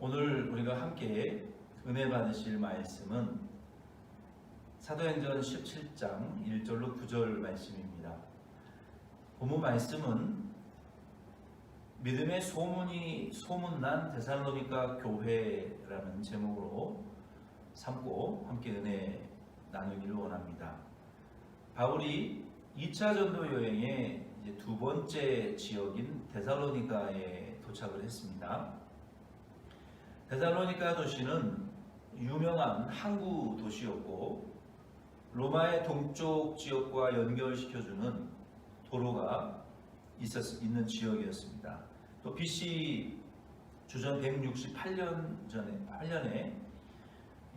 오늘 우리가 함께 은혜 받으실 말씀은 사도행전 17장 1절로 9절 말씀입니다. 본문 말씀은 믿음의 소문난 데살로니가 교회라는 제목으로 삼고 함께 은혜 나누기를 원합니다. 바울이 2차 전도 여행의 이제 두 번째 지역인 데살로니가에 도착을 했습니다. 데살로니가 도시는 유명한 항구 도시였고 로마의 동쪽 지역과 연결시켜주는 도로가 있는 지역이었습니다. 또 BC 주전 168년에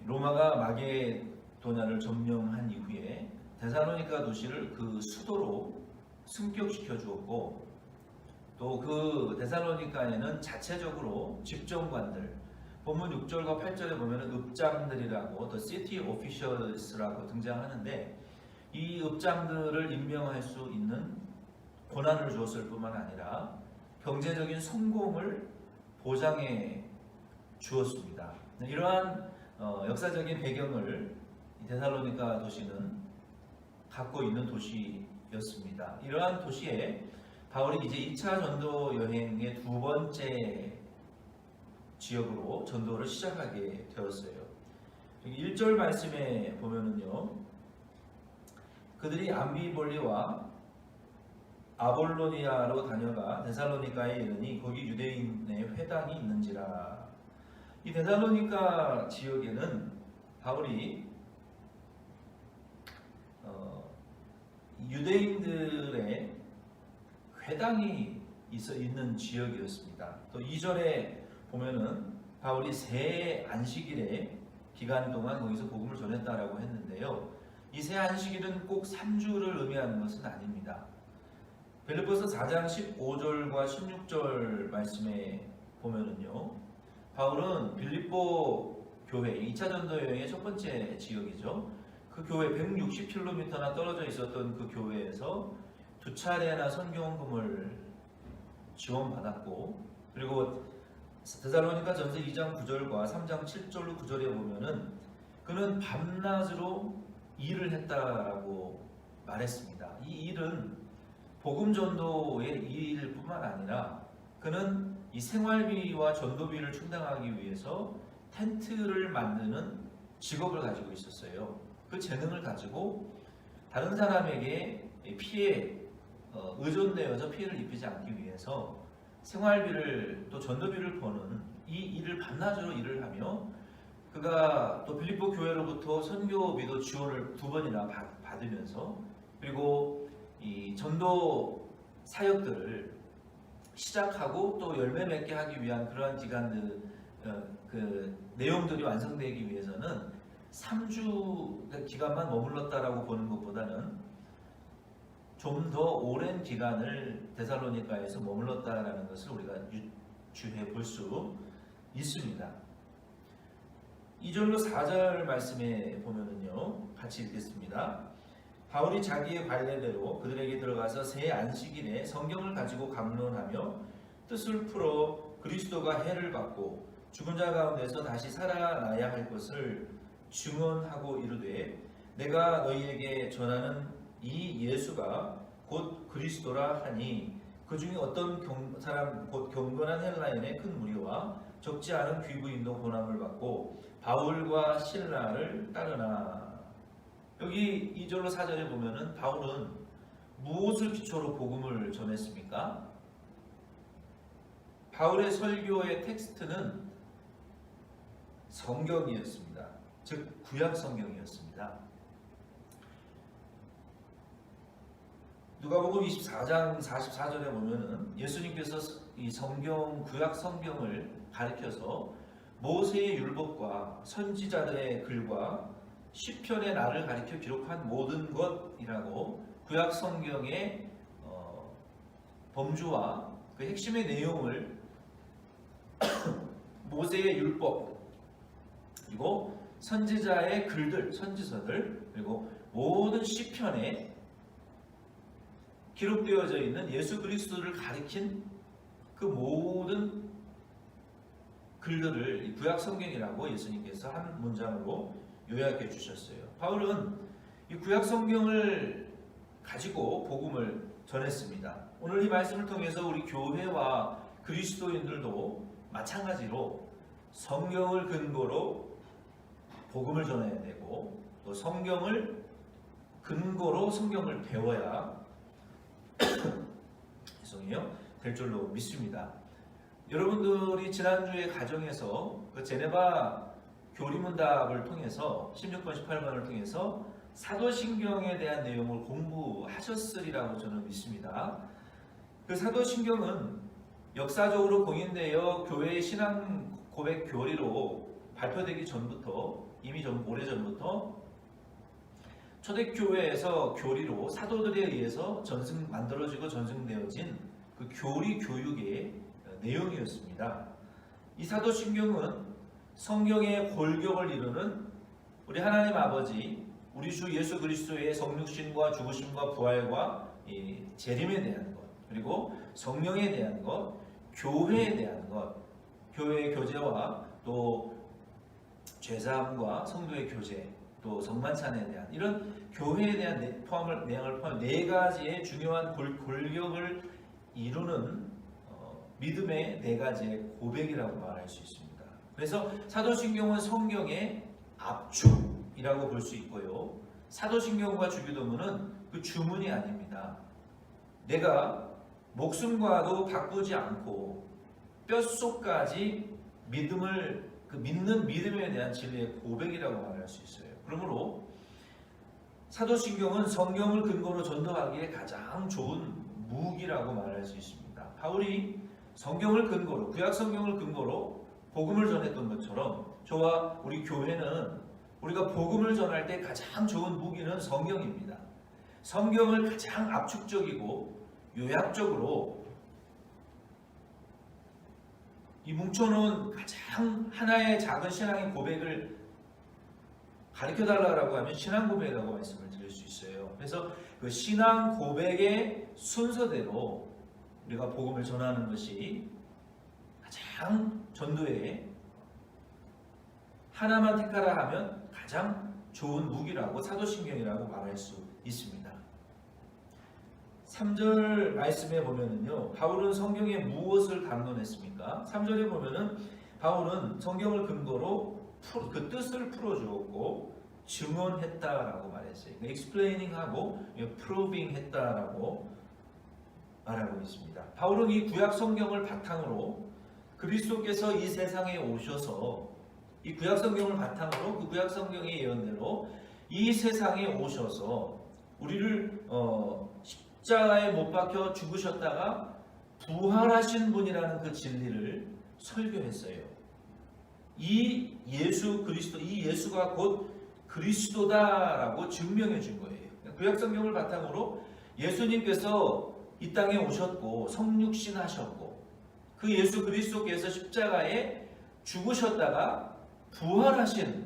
로마가 마게도냐를 점령한 이후에 데살로니가 도시를 그 수도로 승격시켜 주었고, 또 그 데살로니가에는 자체적으로 집정관들, 본문 6절과 8절에 보면 읍장들이라고 The City Officials라고 등장하는데, 이 읍장들을 임명할 수 있는 권한을 주었을 뿐만 아니라 경제적인 성공을 보장해 주었습니다. 이러한 역사적인 배경을 데살로니가 도시는 갖고 있는 도시였습니다. 이러한 도시에 바울이 이제 2차 전도 여행의 두 번째 지역으로 전도를 시작하게 되었어요. 1절 말씀에 보면은요, 그들이 암비볼리와 아볼로니아로 다녀가 데살로니가에 이르니 거기 유대인의 회당이 있는지라. 이 데살로니가 지역에는 바울이 유대인들의 회당이 있는 지역이었습니다. 또 2절에 보면은 바울이 새 안식일에 기간 동안 거기서 복음을 전했다라고 했는데요. 이 새 안식일은 꼭 3주를 의미하는 것은 아닙니다. 빌립보서 4장 15절과 16절 말씀에 보면은요, 바울은 빌립보 교회 2차 전도 여행의 첫 번째 지역이죠. 그 교회 160km나 떨어져 있었던 그 교회에서 두 차례나 선교헌금을 지원받았고, 그리고 데살로니가 전서 2장 9절과 3장 7절로 9절에 보면은 그는 밤낮으로 일을 했다라고 말했습니다. 이 일은 복음 전도의 일일 뿐만 아니라 그는 이 생활비와 전도비를 충당하기 위해서 텐트를 만드는 직업을 가지고 있었어요. 그 재능을 가지고 다른 사람에게 피해 의존되어서 피해를 입히지 않기 위해서 생활비를 또 전도비를 버는 이 일을 밤낮으로 일을 하며, 그가 또 빌립보 교회로부터 선교비도 지원을 2번이나 받으면서, 그리고 이 전도 사역들을 시작하고 또 열매 맺게 하기 위한 그러한 기간들, 그 내용들이 완성되기 위해서는 3주 기간만 머물렀다라고 보는 것보다는 좀 더 오랜 기간을 데살로니가에서 머물렀다라는 것을 우리가 유추해 볼 수 있습니다. 2절로 4절 말씀에 보면은요, 같이 읽겠습니다. 바울이 자기의 관례대로 그들에게 들어가서 새 안식일에 성경을 가지고 강론하며 뜻을 풀어 그리스도가 해를 받고 죽은 자 가운데서 다시 살아나야 할 것을 증언하고 이르되, 내가 너희에게 전하는 이 예수가 곧 그리스도라 하니 그 중에 어떤 사람 곧 경건한 헬라인의 큰 무리와 적지 않은 귀부인도 고난을 받고 바울과 실라를 따르나. 여기 2절로 4절에 보면은 바울은 무엇을 기초로 복음을 전했습니까? 바울의 설교의 텍스트는 성경이었습니다. 즉 구약 성경이었습니다. 누가복음 24장 44절에 보면은 예수님께서 이 성경, 구약 성경을 가리켜서 모세의 율법과 선지자들의 글과 시편의 날을 가리켜 기록한 모든 것이라고 구약 성경의 범주와 그 핵심의 내용을 모세의 율법, 그리고 선지자의 글들, 선지서들, 그리고 모든 시편에 기록되어져 있는 예수 그리스도를 가리킨 그 모든 글들을 이 구약 성경이라고 예수님께서 한 문장으로 요약해 주셨어요. 바울은 이 구약 성경을 가지고 복음을 전했습니다. 오늘 이 말씀을 통해서 우리 교회와 그리스도인들도 마찬가지로 성경을 근거로 복음을 전해야 되고, 또 성경을 근거로 성경을 배워야 죄송해요, 될 줄로 믿습니다. 여러분들이 지난주에 가정에서 그 제네바 교리문답을 통해서 16번, 18번을 통해서 사도신경에 대한 내용을 공부하셨으리라고 저는 믿습니다. 그 사도신경은 역사적으로 공인되어 교회의 신앙 고백 교리로 발표되기 전부터, 이미 좀 오래전부터 초대교회에서 교리로 사도들에 의해서 만들어지고 전승되어진 그 교리 교육의 내용이었습니다. 이 사도신경은 성경의 골격을 이루는 우리 하나님 아버지, 우리 주 예수 그리스도의 성육신과 죽으심과 부활과 재림에 대한 것, 그리고 성령에 대한 것, 교회에 대한 것, 교회의 교제와 또 죄사함과 성도의 교제, 또 성만찬에 대한 이런 교회에 대한 내용을 포함한 네 가지의 중요한 골격을 이루는 믿음의 네 가지의 고백이라고 말할 수 있습니다. 그래서 사도신경은 성경의 압축이라고 볼 수 있고요. 사도신경과 주기도문은 그 주문이 아닙니다. 내가 목숨과도 바꾸지 않고 뼛속까지 믿는 믿음에 대한 진리의 고백이라고 말할 수 있어요. 그러므로 사도신경은 성경을 근거로 전도하기에 가장 좋은 무기라고 말할 수 있습니다. 바울이 성경을 근거로, 구약 성경을 근거로 복음을 전했던 것처럼 저와 우리 교회는 우리가 복음을 전할 때 가장 좋은 무기는 성경입니다. 성경을 가장 압축적이고 요약적으로 이 뭉쳐놓은 가장 하나의 작은 신앙의 고백을 가르쳐달라고 하면 신앙 고백이라고 말씀을 드릴 수 있어요. 그래서 그 신앙 고백의 순서대로 우리가 복음을 전하는 것이 가장 전도에 하나만 택하라 하면 가장 좋은 무기라고 사도신경이라고 말할 수 있습니다. 3절 말씀에 보면은요, 바울은 성경에 무엇을 강론했습니까? 3절에 보면은 바울은 성경을 근거로 그 뜻을 풀어주었고 증언했다라고 말했어요. explaining하고 proving했다라고 말하고 있습니다. 바울은 이 구약 성경을 바탕으로 그리스도께서 이 세상에 오셔서 이 구약 성경을 바탕으로 그 구약 성경의 예언대로 이 세상에 오셔서 우리를 십자가에 못 박혀 죽으셨다가 부활하신 분이라는 그 진리를 설교했어요. 이 예수 그리스도, 이 예수가 곧 그리스도다라고 증명해 준 거예요. 구약 성경을 바탕으로 예수님께서 이 땅에 오셨고 성육신하셨고 그 예수 그리스도께서 십자가에 죽으셨다가 부활하신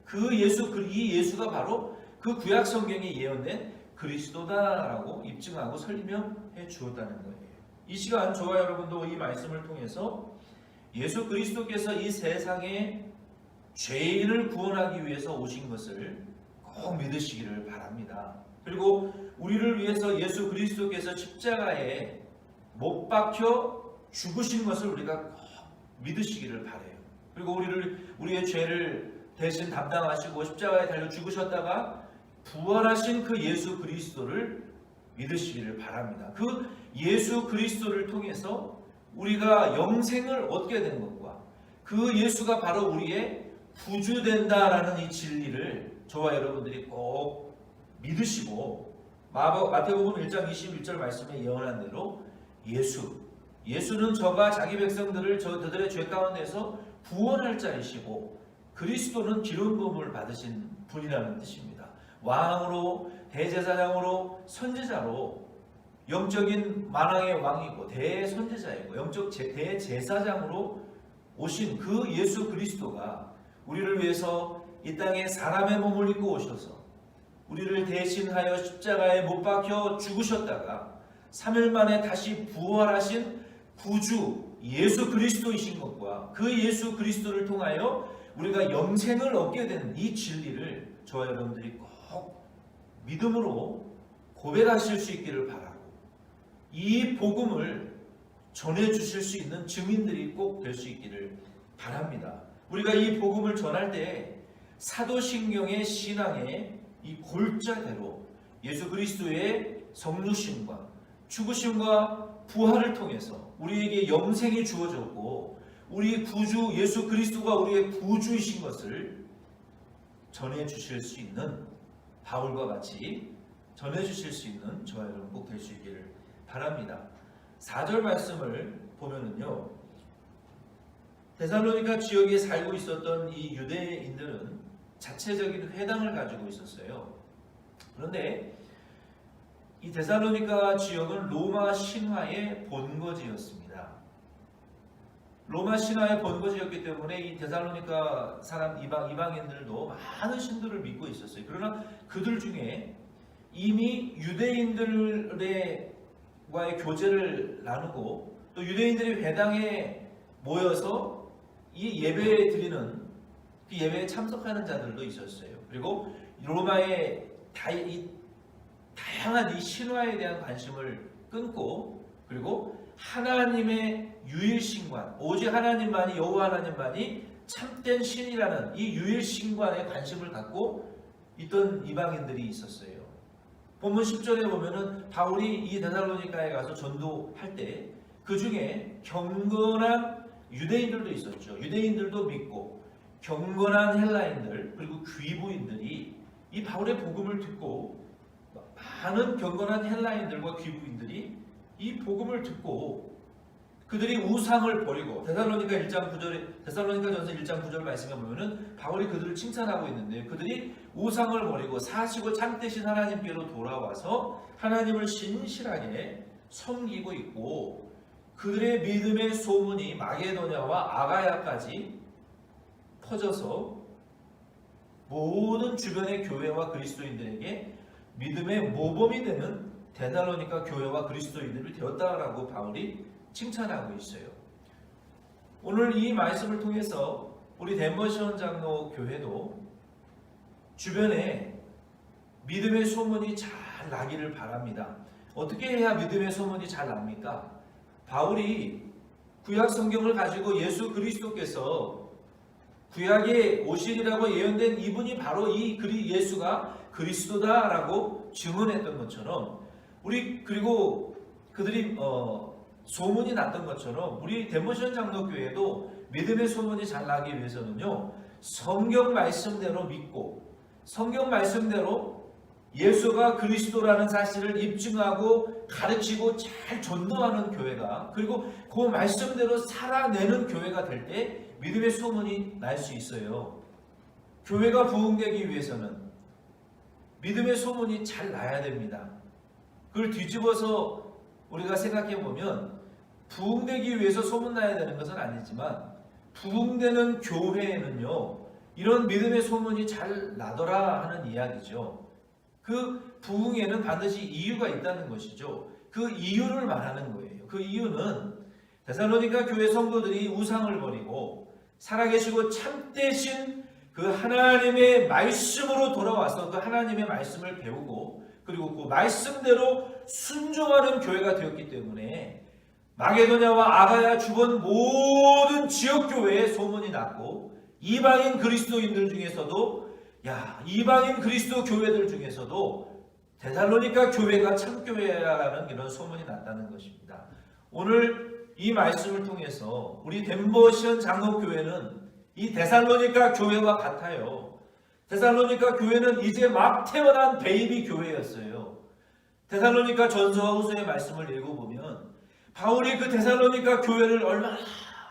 그 예수, 이 예수가 바로 그 구약 성경에 예언된 그리스도다라고 입증하고 설명해 주었다는 거예요. 이 시간 저와 여러분도 이 말씀을 통해서 예수 그리스도께서 이 세상에 죄인을 구원하기 위해서 오신 것을 꼭 믿으시기를 바랍니다. 그리고 우리를 위해서 예수 그리스도께서 십자가에 못 박혀 죽으신 것을 우리가 꼭 믿으시기를 바라요. 그리고 우리의 죄를 대신 담당하시고 십자가에 달려 죽으셨다가 부활하신 그 예수 그리스도를 믿으시기를 바랍니다. 그 예수 그리스도를 통해서 우리가 영생을 얻게 된 것과 그 예수가 바로 우리의 구주된다라는 이 진리를 저와 여러분들이 꼭 믿으시고 마태복음 1장 21절 말씀에 예언한 대로 예수는 저가 자기 백성들을 저들의 죄 가운데서 구원할 자이시고 그리스도는 기름 부음을 받으신 분이라는 뜻입니다. 왕으로 대제사장으로 선지자로 영적인 만왕의 왕이고 대선지자이고 영적 대제사장으로 오신 그 예수 그리스도가 우리를 위해서 이 땅에 사람의 몸을 입고 오셔서 우리를 대신하여 십자가에 못 박혀 죽으셨다가 3일 만에 다시 부활하신 구주 예수 그리스도이신 것과 그 예수 그리스도를 통하여 우리가 영생을 얻게 되는 이 진리를 저와 여러분들이 꼭 믿음으로 고백하실 수 있기를 바라고, 이 복음을 전해주실 수 있는 증인들이 꼭 될 수 있기를 바랍니다. 우리가 이 복음을 전할 때 사도신경의 신앙의 이 골자대로 예수 그리스도의 성육신과 죽으심과 부활을 통해서 우리에게 영생이 주어졌고 우리 구주 예수 그리스도가 우리의 구주이신 것을 전해주실 수 있는, 바울과 같이 전해주실 수 있는 저와 여러분 꼭 될 수 있기를 바랍니다. 4절 말씀을 보면은요, 데살로니가 지역에 살고 있었던 이 유대인들은 자체적인 회당을 가지고 있었어요. 그런데 이 데살로니가 지역은 로마 신화의 본거지였습니다. 로마 신화의 본거지였기 때문에 이 데살로니가 사람 이방인들도 많은 신들을 믿고 있었어요. 그러나 그들 중에 이미 유대인들과의 교제를 나누고 또 유대인들이 회당에 모여서 이 예배 드리는 그 예배에 참석하는 자들도 있었어요. 그리고 로마의 다양한 이 신화에 대한 관심을 끊고, 그리고 하나님의 유일신관, 오직 하나님만이, 여호와 하나님만이 참된 신이라는 이 유일신관에 관심을 갖고 있던 이방인들이 있었어요. 본문 10절에 보면은 바울이 이 데살로니가에 가서 전도할 때 그 중에 경건한 유대인들도 있었죠. 유대인들도 믿고 경건한 헬라인들 그리고 귀부인들이 이 바울의 복음을 듣고, 많은 경건한 헬라인들과 귀부인들이 이 복음을 듣고 그들이 우상을 버리고, 데살로니가전서 1장 9절 말씀에 보면은 바울이 그들을 칭찬하고 있는데, 그들이 우상을 버리고 사시고 참되신 하나님께로 돌아와서 하나님을 신실하게 섬기고 있고, 그들의 믿음의 소문이 마게도냐와 아가야까지 퍼져서 모든 주변의 교회와 그리스도인들에게 믿음의 모범이 되는 데살로니가 교회와 그리스도인들이 되었다라고 바울이 칭찬하고 있어요. 오늘 이 말씀을 통해서 우리 덴버시온 장로 교회도 주변에 믿음의 소문이 잘 나기를 바랍니다. 어떻게 해야 믿음의 소문이 잘 납니까? 바울이 구약 성경을 가지고 예수 그리스도께서 구약에 오시리라고 예언된 이분이 바로 이 예수가 그리스도다라고 증언했던 것처럼, 그리고 그들이 소문이 났던 것처럼 우리 덴버시온 장로교회도 믿음의 소문이 잘 나기 위해서는요, 성경 말씀대로 믿고 성경 말씀대로 예수가 그리스도라는 사실을 입증하고 가르치고 잘 전도하는 교회가, 그리고 그 말씀대로 살아내는 교회가 될 때 믿음의 소문이 날 수 있어요. 교회가 부흥되기 위해서는 믿음의 소문이 잘 나야 됩니다. 그걸 뒤집어서 우리가 생각해 보면 부흥되기 위해서 소문나야 되는 것은 아니지만, 부흥되는 교회에는요 이런 믿음의 소문이 잘 나더라 하는 이야기죠. 그 부흥에는 반드시 이유가 있다는 것이죠. 그 이유를 말하는 거예요. 그 이유는 데살로니가 교회 성도들이 우상을 버리고 살아계시고 참되신 그 하나님의 말씀으로 돌아와서 그 하나님의 말씀을 배우고, 그리고 그 말씀대로 순종하는 교회가 되었기 때문에 마게도냐와 아가야 주변 모든 지역교회에 소문이 났고, 이방인 그리스도인들 중에서도, 이방인 그리스도 교회들 중에서도 데살로니가 교회가 참교회라는 이런 소문이 났다는 것입니다. 오늘 이 말씀을 통해서 우리 덴버시온 장로교회는 이 데살로니가 교회와 같아요. 데살로니가 교회는 이제 막 태어난 베이비 교회였어요. 데살로니가 전서와 후서의 말씀을 읽어보면 바울이 그 데살로니가 교회를 얼마나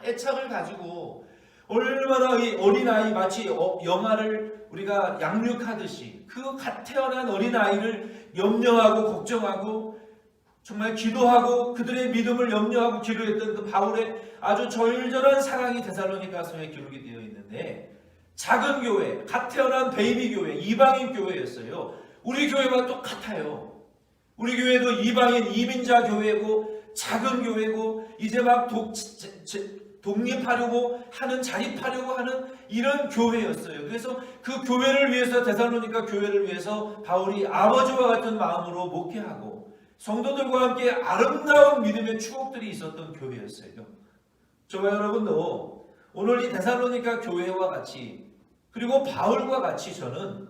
애착을 가지고, 얼마나 이 어린아이, 마치 영아를 우리가 양육하듯이 그 갓 태어난 어린아이를 염려하고 걱정하고 정말 기도하고 그들의 믿음을 염려하고 기도했던 그 바울의 아주 절절한 사랑이 데살로니가서에 기록이 되어 있는데, 작은 교회, 갓 태어난 베이비 교회, 이방인 교회였어요. 우리 교회와 똑같아요. 우리 교회도 이방인 이민자 교회고 작은 교회고 이제 막 독립하려고 하는, 자립하려고 하는 이런 교회였어요. 그래서 그 교회를 위해서, 데살로니가 교회를 위해서 바울이 아버지와 같은 마음으로 목회하고 성도들과 함께 아름다운 믿음의 추억들이 있었던 교회였어요. 저와 여러분도 오늘 이 데살로니가 교회와 같이, 그리고 바울과 같이 저는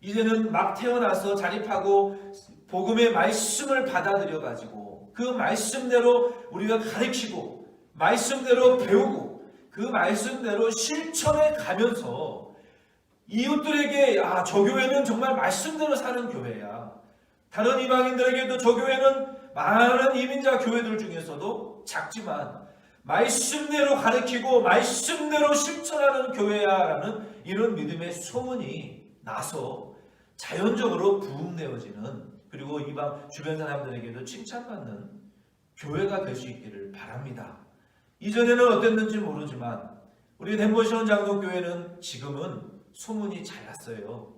이제는 막 태어나서 자립하고 복음의 말씀을 받아들여 가지고 그 말씀대로 우리가 가르치고 말씀대로 배우고 그 말씀대로 실천해 가면서 이웃들에게 저 교회는 정말 말씀대로 사는 교회야. 다른 이방인들에게도 저 교회는 많은 이민자 교회들 중에서도 작지만 말씀대로 가르치고 말씀대로 실천하는 교회야라는 이런 믿음의 소문이 나서 자연적으로 부흥되어지는, 그리고 이방 주변 사람들에게도 칭찬받는 교회가 될 수 있기를 바랍니다. 이전에는 어땠는지 모르지만 우리 덴버 시온 장로교회는 지금은 소문이 잘 났어요.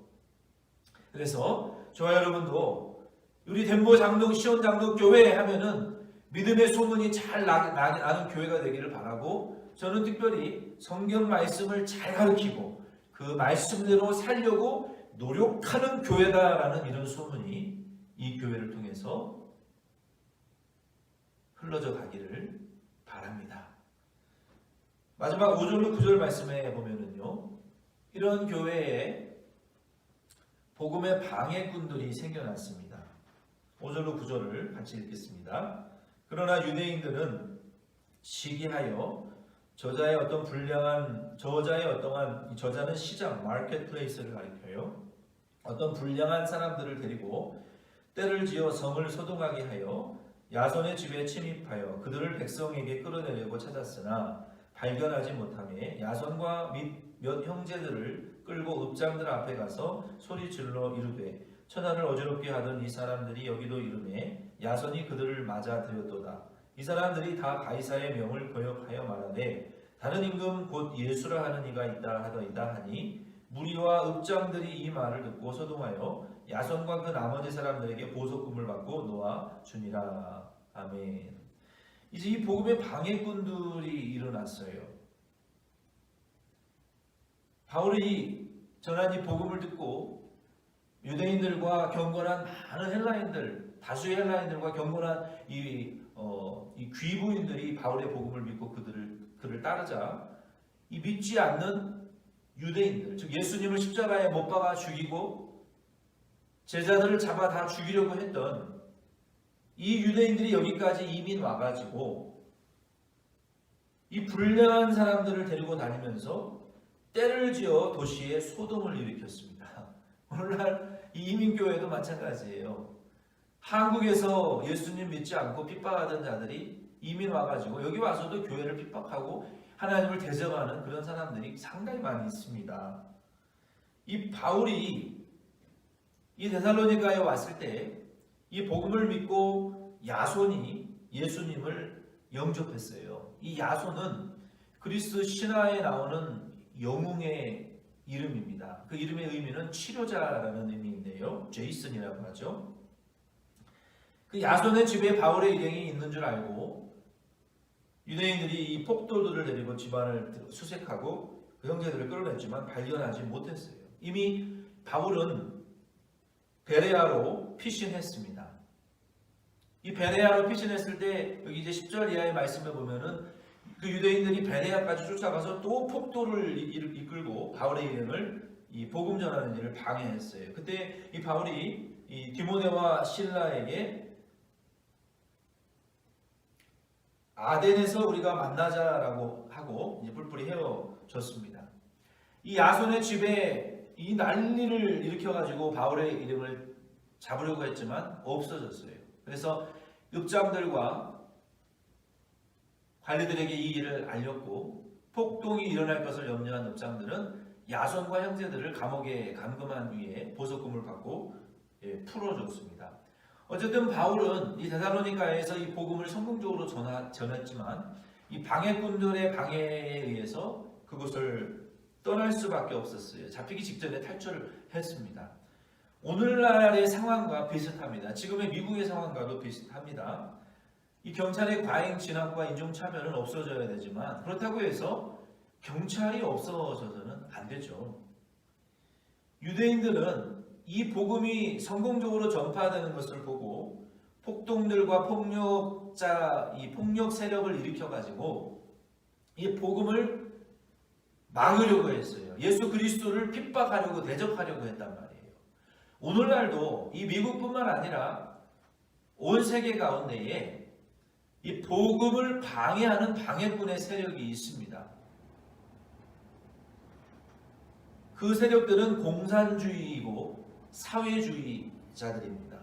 그래서 저와 여러분도 우리 덴버 시온 장로교회 하면은 믿음의 소문이 잘 나는 교회가 되기를 바라고, 저는 특별히 성경 말씀을 잘 가르치고 그 말씀대로 살려고 노력하는 교회다라는 이런 소문이 이 교회를 통해서 흘러져 가기를 바랍니다. 마지막 5절로 9절 말씀에 보면은요, 이런 교회에 복음의 방해꾼들이 생겨났습니다. 5절로 9절을 같이 읽겠습니다. 그러나 유대인들은 시기하여 저자의 저자는 시장, 마켓플레이스를 가리켜요. 어떤 불량한 사람들을 데리고 때를 지어 성을 소동하게 하여 야손의 집에 침입하여 그들을 백성에게 끌어내려고 찾았으나 발견하지 못하며 야손과 및 몇 형제들을 끌고 읍장들 앞에 가서 소리질러 이르되 천하를 어지럽게 하던 이 사람들이 여기도 이르매 야손이 그들을 맞아 들였도다. 이 사람들이 다 가이사의 명을 거역하여 말하되 다른 임금 곧 예수라 하는 이가 있다 하더이다 하니 무리와 읍장들이 이 말을 듣고 소동하여 야손과 그 나머지 사람들에게 보석금을 받고 놓아 주니라. 아멘. 이제 이 복음의 방해꾼들이 일어났어요. 바울이 전한 이 복음을 듣고 유대인들과 경건한 많은 헬라인들, 다수의 헬라인들과 경건한 이 귀부인들이 바울의 복음을 믿고 그를 따르자 이 믿지 않는 유대인들, 즉 예수님을 십자가에 못 박아 죽이고 제자들을 잡아 다 죽이려고 했던 이 유대인들이 여기까지 이민 와가지고 이 불량한 사람들을 데리고 다니면서 때를 지어 도시에 소동을 일으켰습니다. 오늘날 이 이민교회도 마찬가지예요. 한국에서 예수님 믿지 않고 핍박하던 자들이 이민 와가지고 여기 와서도 교회를 핍박하고 하나님을 대적하는 그런 사람들이 상당히 많이 있습니다. 이 바울이 이 데살로니가에 왔을 때 이 복음을 믿고 야손이 예수님을 영접했어요. 이 야손은 그리스 신화에 나오는 영웅의 이름입니다. 그 이름의 의미는 치료자라는 의미인데요. 제이슨이라고 하죠. 그 야손의 집에 바울의 일행이 있는 줄 알고 유대인들이 이 폭도들을 데리고 집안을 수색하고 그 형제들을 끌어냈지만 발견하지 못했어요. 이미 바울은 베레아로 피신했습니다. 이 베레아로 피신했을 때 여기 이제 10절 이하의 말씀에 보면은 그 유대인들이 베레아까지 쫓아가서 또 폭도를 이끌고 바울의 일행을 이 복음 전하는 일을 방해했어요. 그때 이 바울이 이 디모데와 실라에게 아덴에서 우리가 만나자라고 하고 이제 뿔뿔이 헤어졌습니다. 이 야손의 집에 이 난리를 일으켜가지고 바울의 이름을 잡으려고 했지만 없어졌어요. 그래서 읍장들과 관리들에게 이 일을 알렸고 폭동이 일어날 것을 염려한 읍장들은 야손과 형제들을 감옥에 감금한 뒤에 보석금을 받고 풀어줬습니다. 어쨌든 바울은 이 데살로니가에서 이 복음을 성공적으로 전했지만 이 방해꾼들의 방해에 의해서 그곳을 떠날 수밖에 없었어요. 잡히기 직전에 탈출을 했습니다. 오늘날의 상황과 비슷합니다. 지금의 미국의 상황과도 비슷합니다. 이 경찰의 과잉 진압과 인종차별은 없어져야 되지만 그렇다고 해서 경찰이 없어져서는 안 되죠. 유대인들은 이 복음이 성공적으로 전파되는 것을 보고 폭동들과 이 폭력 세력을 일으켜가지고 이 복음을 막으려고 했어요. 예수 그리스도를 핍박하려고 대적하려고 했단 말이에요. 오늘날도 이 미국뿐만 아니라 온 세계 가운데에 이 복음을 방해하는 방해꾼의 세력이 있습니다. 그 세력들은 공산주의이고 사회주의자들입니다.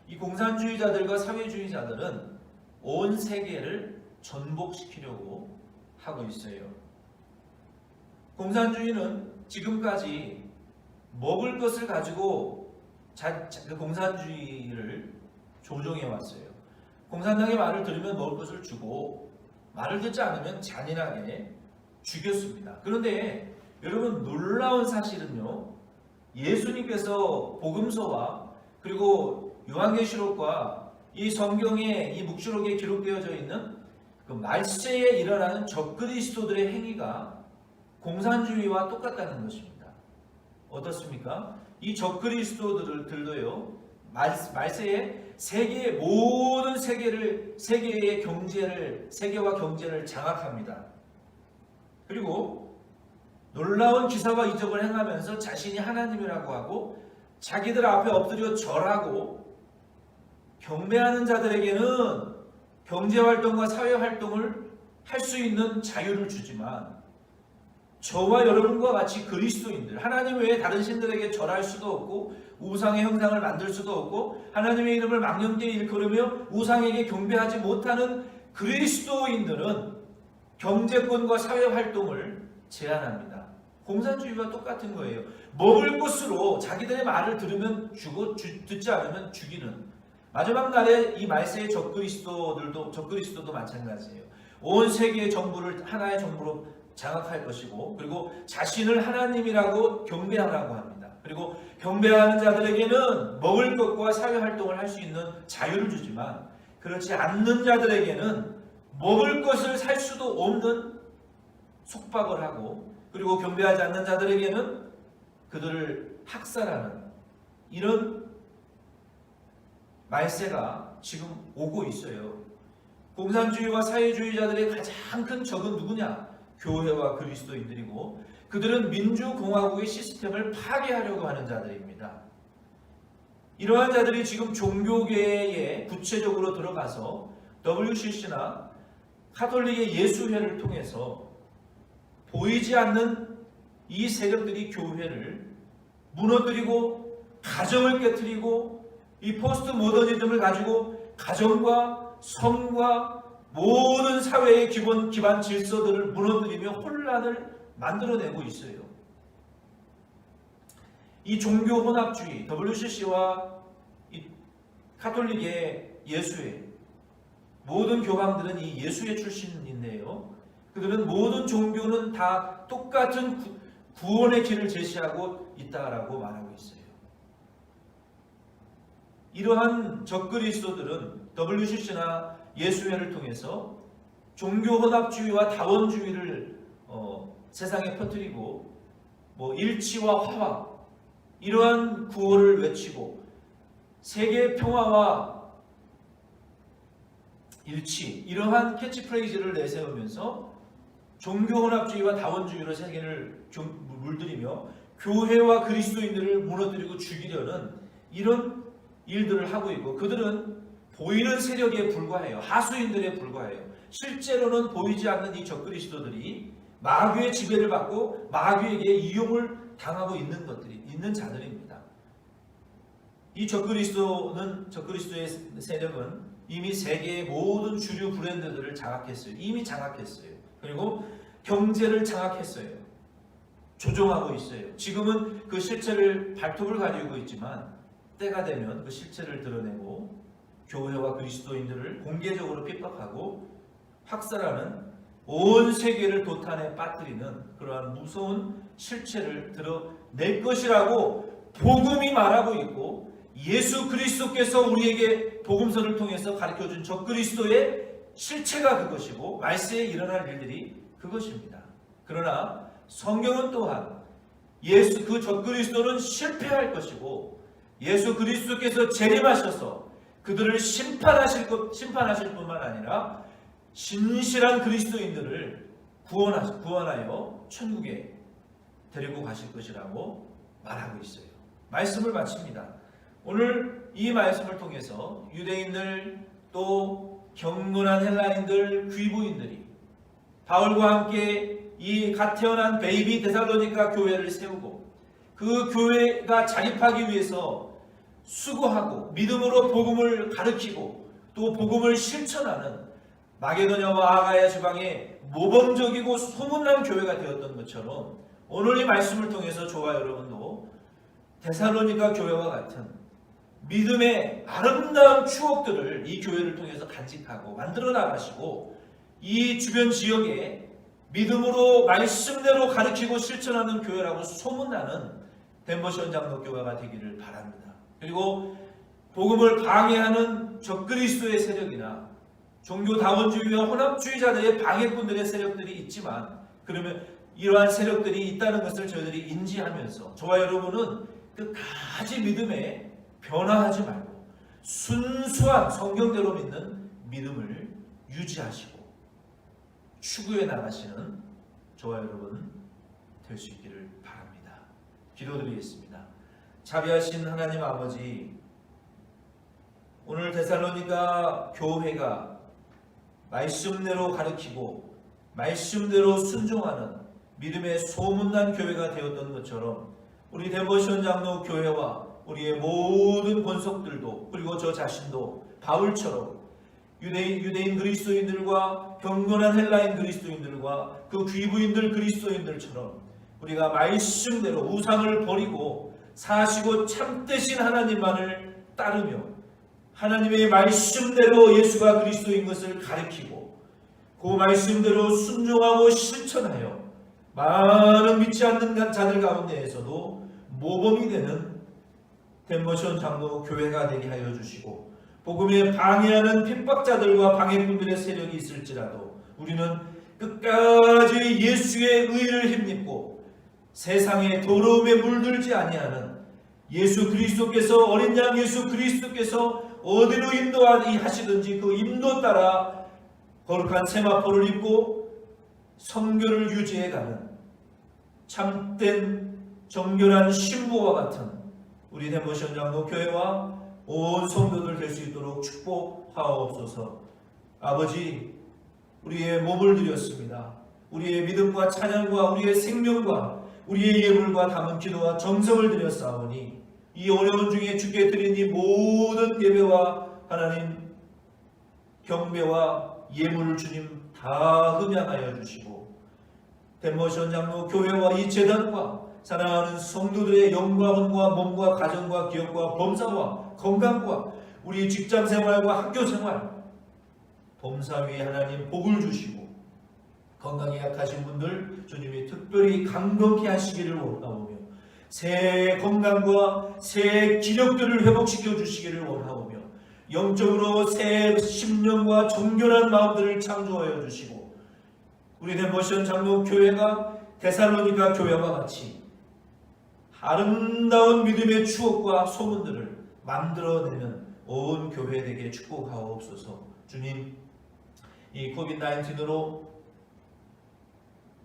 이 공산주의자들과 사회주의자들은 온 세계를 전복시키려고 하고 있어요. 공산주의는 지금까지 먹을 것을 가지고 그 공산주의를 조종해 왔어요. 공산당의 말을 들으면 먹을 것을 주고 말을 듣지 않으면 잔인하게 죽였습니다. 그런데 여러분, 놀라운 사실은요, 예수님께서 복음서와 그리고 요한계시록과 이 성경의 이 묵시록에 기록되어져 있는 그 말세에 일어나는 적그리스도들의 행위가 공산주의와 똑같다는 것입니다. 어떻습니까? 이 적그리스도들도요, 말세에 세계의 모든 세계의 세계와 경제를 장악합니다. 그리고 놀라운 기사와 이적을 행하면서 자신이 하나님이라고 하고 자기들 앞에 엎드려 절하고 경배하는 자들에게는 경제활동과 사회활동을 할 수 있는 자유를 주지만 저와 여러분과 같이 그리스도인들, 하나님 외에 다른 신들에게 절할 수도 없고 우상의 형상을 만들 수도 없고 하나님의 이름을 망령되이 일컬으며 우상에게 경배하지 못하는 그리스도인들은 경제권과 사회활동을 제한합니다. 공산주의와 똑같은 거예요. 먹을 것으로 자기들의 말을 들으면 주고 듣지 않으면 죽이는, 마지막 날에 이 말세의 적그리스도도 마찬가지예요. 온 세계의 정부를 하나의 정부로 장악할 것이고, 그리고 자신을 하나님이라고 경배하라고 합니다. 그리고 경배하는 자들에게는 먹을 것과 사회활동을 할 수 있는 자유를 주지만 그렇지 않는 자들에게는 먹을 것을 살 수도 없는 속박을 하고, 그리고 경배하지 않는 자들에게는 그들을 학살하는 이런 말세가 지금 오고 있어요. 공산주의와 사회주의자들의 가장 큰 적은 누구냐? 교회와 그리스도인들이고, 그들은 민주공화국의 시스템을 파괴하려고 하는 자들입니다. 이러한 자들이 지금 종교계에 구체적으로 들어가서 WCC나 카톨릭의 예수회를 통해서 보이지 않는 이 세력들이 교회를 무너뜨리고 가정을 깨뜨리고 이 포스트 모더니즘을 가지고 가정과 성과 모든 사회의 기반 질서들을 무너뜨리며 혼란을 만들어내고 있어요. 이 종교 혼합주의, WCC와 이 카톨릭의 예수회, 모든 교황들은 이 예수회 출신인데요. 그들은 모든 종교는 다 똑같은 구원의 길을 제시하고 있다라고 말하고 있어요. 이러한 적그리스도들은 WCC나 예수회를 통해서 종교 혼합주의와 다원주의를 세상에 퍼뜨리고 일치와 화합, 이러한 구호를 외치고 세계 평화와 일치, 이러한 캐치프레이즈를 내세우면서 종교혼합주의와 다원주의로 세계를 물들이며 교회와 그리스도인들을 무너뜨리고 죽이려는 이런 일들을 하고 있고, 그들은 보이는 세력에 불과해요. 하수인들에 불과해요. 실제로는 보이지 않는 이 적그리스도들이 마귀의 지배를 받고 마귀에게 이용을 당하고 있는 자들입니다. 이 적그리스도의 세력은 이미 세계의 모든 주류 브랜드들을 장악했어요. 이미 장악했어요. 그리고 경제를 장악했어요. 조종하고 있어요. 지금은 그 실체를 발톱을 가리고 있지만 때가 되면 그 실체를 드러내고 교회와 그리스도인들을 공개적으로 핍박하고 학살하는, 온 세계를 도탄에 빠뜨리는 그러한 무서운 실체를 드러낼 것이라고 복음이 말하고 있고 예수 그리스도께서 우리에게 복음서를 통해서 가르쳐준 적그리스도의 실체가 그것이고 말세에 일어날 일들이 그것입니다. 그러나 성경은 또한 예수 그 적그리스도는 실패할 것이고 예수 그리스도께서 재림하셔서 그들을 심판하실 뿐만 아니라 신실한 그리스도인들을 구원하여 천국에 데리고 가실 것이라고 말하고 있어요. 말씀을 마칩니다. 오늘 이 말씀을 통해서 유대인들 또 경건한 헬라인들 귀부인들이 바울과 함께 이 갓 태어난 베이비 데살로니가 교회를 세우고 그 교회가 자립하기 위해서 수고하고 믿음으로 복음을 가르치고 또 복음을 실천하는 마게도냐와 아가야 지방의 모범적이고 소문난 교회가 되었던 것처럼 오늘 이 말씀을 통해서 저와 여러분도 데살로니가 교회와 같은 믿음의 아름다운 추억들을 이 교회를 통해서 간직하고 만들어 나가시고 이 주변 지역에 믿음으로 말씀대로 가르치고 실천하는 교회라고 소문나는 덴버시온 장로교회가 되기를 바랍니다. 그리고 복음을 방해하는 적그리스도의 세력이나 종교다원주의와 혼합주의자들의 방해꾼들의 세력들이 있지만 그러면 이러한 세력들이 있다는 것을 저희들이 인지하면서 저와 여러분은 끝까지 믿음에 변화하지 말고 순수한 성경대로 믿는 믿음을 유지하시고 추구해 나가시는 저와 여러분 될 수 있기를 바랍니다. 기도드리겠습니다. 자비하신 하나님 아버지, 오늘 데살로니가 교회가 말씀대로 가르치고 말씀대로 순종하는 믿음의 소문난 교회가 되었던 것처럼 우리 덴버시온 장로 교회와 우리의 모든 권속들도 그리고 저 자신도 바울처럼 유대인 그리스도인들과 경건한 헬라인 그리스도인들과 그 귀부인들 그리스도인들처럼 우리가 말씀대로 우상을 버리고 사시고 참되신 하나님만을 따르며 하나님의 말씀대로 예수가 그리스도인 것을 가르치고 그 말씀대로 순종하고 실천하여 많은 믿지 않는 자들 가운데에서도 모범이 되는 덴버시온 장로 교회가 되게 하여 주시고 복음에 방해하는 핍박자들과 방해꾼들의 세력이 있을지라도 우리는 끝까지 예수의 의를 힘입고 세상의 더러움에 물들지 아니하는 예수 그리스도께서 어린 양 예수 그리스도께서 어디로 인도하시든지 그 인도 따라 거룩한 세마포를 입고 성결을 유지해가는 참된 정결한 신부와 같은 우리 덴버시온 장로 교회와 온 성도들 될 수 있도록 축복하옵소서. 아버지, 우리의 몸을 드렸습니다. 우리의 믿음과 찬양과 우리의 생명과 우리의 예물과 담은 기도와 정성을 드렸사오니 이 어려운 중에 주께 드린 이 모든 예배와 하나님 경배와 예물을 주님 다 흠양하여 주시고 덴버시온 장로 교회와 이 재단과 사랑하는 성도들의 영과 혼과 몸과 가정과 기업과 범사와 건강과 우리 직장생활과 학교생활 범사위에 하나님 복을 주시고 건강에 약하신 분들 주님이 특별히 강건케 하시기를 원하오며 새 건강과 새 기력들을 회복시켜 주시기를 원하오며 영적으로 새 심령과 정결한 마음들을 창조하여 주시고 우리 덴버시온 장로 교회가 데살로니가 교회와 같이 아름다운 믿음의 추억과 소문들을 만들어내는 온 교회에게 축복하옵소서. 주님, 이 코비드-19로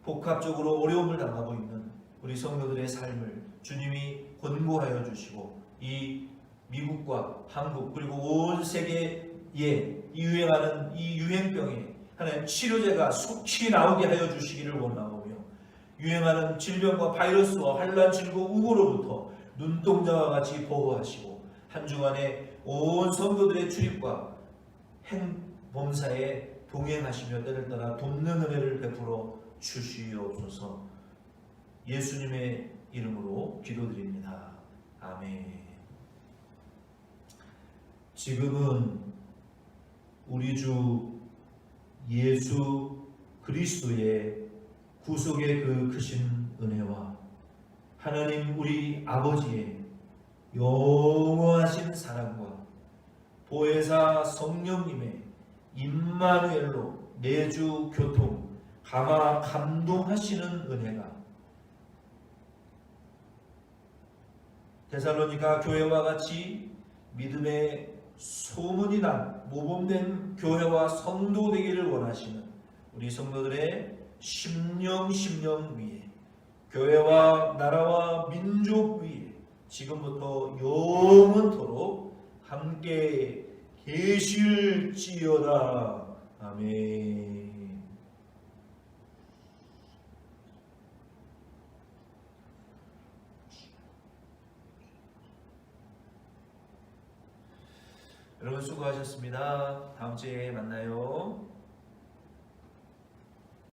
복합적으로 어려움을 당하고 있는 우리 성도들의 삶을 주님이 권고하여 주시고 이 미국과 한국 그리고 온 세계에 유행하는 이 유행병에 하나님 치료제가 속히 나오게 하여 주시기를 원하오며 유행하는 질병과 바이러스와 환난 질고 우고로부터 눈동자와 같이 보호하시고 한 주간에 온 성도들의 출입과 행범사에 동행하시며 때를 따라 돕는 은혜를 베풀어 주시옵소서. 예수님의 이름으로 기도드립니다. 아멘. 지금은 우리 주 예수 그리스도의 구속의 그 크신 은혜와 하나님 우리 아버지의 영원하신 사랑과 보혜사 성령님의 임마누엘로 내주 교통 감화 감동하시는 은혜가 데살로니가 교회와 같이 믿음의 소문이 난 모범된 교회와 성도 되기를 원하시는 우리 성도들의 심령 위에 교회와 나라와 민족 위에 지금부터 영원토록 함께 계실지어다. 아멘. 여러분 수고하셨습니다. 다음 주에 만나요.